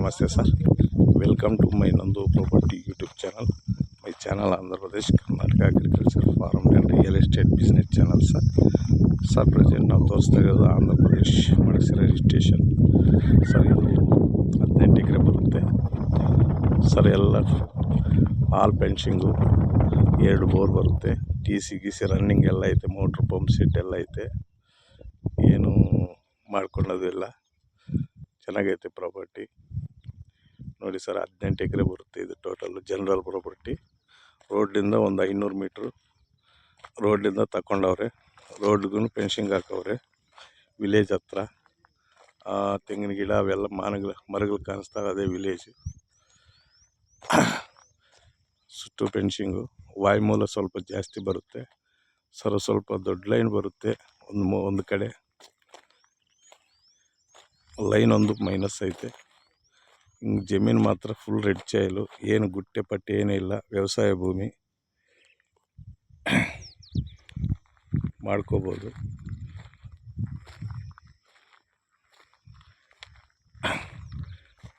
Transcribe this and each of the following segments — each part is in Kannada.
ನಮಸ್ತೆ ಸರ್, ವೆಲ್ಕಮ್ ಟು ಮೈ ನಂದು property YouTube channel. My channel Andhra Pradesh Karnataka agriculture farm and real estate business channel sir. Present ನಾವು ತೋರಿಸ್ತಾ ಇರೋದು ಆಂಧ್ರ ಪ್ರದೇಶ್ ಮಡಸಿರ ರಿಜಿಸ್ಟ್ರೇಷನ್ ಸರ್. ಇದು 18 ಎಕರೆ ಬರುತ್ತೆ ಸರ್. ಎಲ್ಲ ಆಲ್ ಪೆನ್ಷಿಂಗು, 2 ಬೋರ್ ಬರುತ್ತೆ, ಟಿ ಸಿ ರನ್ನಿಂಗ್ ಎಲ್ಲ ಐತೆ, ಮೋಟ್ರ್ ಪಂಪ್ ಸೆಟ್ ಎಲ್ಲ ಐತೆ, ಏನು ಮಾಡ್ಕೊಳ್ಳೋದಿಲ್ಲ. ಚೆನ್ನಾಗೈತೆ ಪ್ರಾಪರ್ಟಿ ನೋಡಿ ಸರ್. 18 ಎಕರೆ ಬರುತ್ತೆ. ಇದು ಟೋಟಲ್ ಜನರಲ್ ಪ್ರಾಪರ್ಟಿ. ರೋಡ್ಲಿಂದ ಒಂದು 500 ಮೀಟ್ರು ರೋಡ್ಲಿಂದ ತಗೊಂಡವ್ರೆ. ರೋಡ್ಗೂ ಫೆನ್ಸಿಂಗ್ ಹಾಕವ್ರೆ. ವಿಲೇಜ್ ಹತ್ರ ತೆಂಗಿನ ಗಿಡ ಅವೆಲ್ಲ ಮರಗಳು ಕಾಣಿಸ್ತಾವೆ, ಅದೇ ವಿಲೇಜ್. ಸುತ್ತು ಫೆನ್ಸಿಂಗು. ವಾಯುಮೂಲ ಸ್ವಲ್ಪ ಜಾಸ್ತಿ ಬರುತ್ತೆ ಸರ್. ಸ್ವಲ್ಪ ದೊಡ್ಡ ಲೈನ್ ಬರುತ್ತೆ. ಒಂದು ಕಡೆ ಲೈನ್ ಒಂದು ಮೈನಸ್ ಐತೆ. ಜಮೀನು ಮಾತ್ರ ಫುಲ್ ರೆಡ್ ಸಾಯಿಲು, ಏನು ಗುಟ್ಟೆ ಪಟ್ಟೆ ಏನೂ ಇಲ್ಲ. ವ್ಯವಸಾಯ ಭೂಮಿ ಮಾಡ್ಕೋಬೋದು.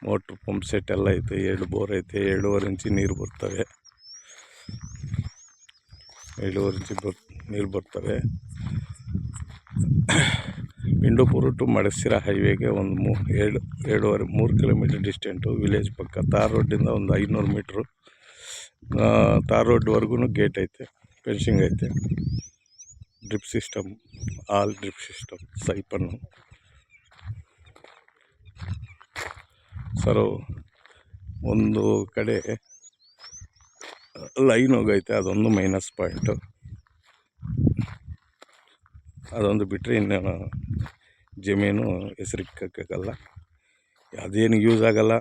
ಮೋಟ್ರ್ ಪಂಪ್ ಸೆಟ್ ಎಲ್ಲ ಐತೆ, 2 ಬೋರ್ ಐತೆ, 2.5 ಇಂಚು ನೀರು ಬರ್ತವೆ. 2.5 ಇಂಚು ನೀರು ಬರ್ತವೆ. ವಿಂಡೋಪುರ ಟು ಮಡಸಿರ ಹೈವೇಗೆ ಒಂದು 3 ಕಿಲೋಮೀಟರ್ ಡಿಸ್ಟೆಂಟು. ವಿಲೇಜ್ ಪಕ್ಕ ತಾರ್ ರೋಡಿಂದ ಒಂದು 500 ಮೀಟ್ರು. ತಾರ್ ರೋಡ್ವರೆಗೂ ಗೇಟ್ ಐತೆ, ಫೆನ್ಸಿಂಗ್ ಐತೆ, drip system, all drip system, ಸೈಪನ್ನು ಸರ್. ಒಂದು ಕಡೆ ಲೈನ್ ಹೋಗೈತೆ, ಅದೊಂದು ಮೈನಸ್ ಪಾಯಿಂಟು. ಅದೊಂದು ಬಿಟ್ಟರೆ ಇನ್ನೇನು ಜಮೀನು ಹೆಸರಿಕ್ಕಾಗಲ್ಲ, ಅದೇನು ಯೂಸ್ ಆಗಲ್ಲ.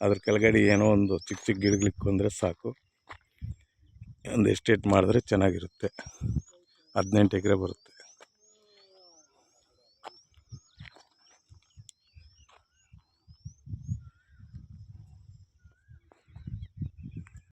ಅದ್ರ ಕೆಳಗಡೆ ಏನೋ ಒಂದು ಚಿಕ್ಕ ಚಿಕ್ಕ ಗಿಡಗಳಿಕ್ಕೊಂಡ್ರೆ ಸಾಕು. ಒಂದು ಎಸ್ಟೇಟ್ ಮಾಡಿದ್ರೆ ಚೆನ್ನಾಗಿರುತ್ತೆ. 18 ಎಕರೆ ಬರುತ್ತೆ.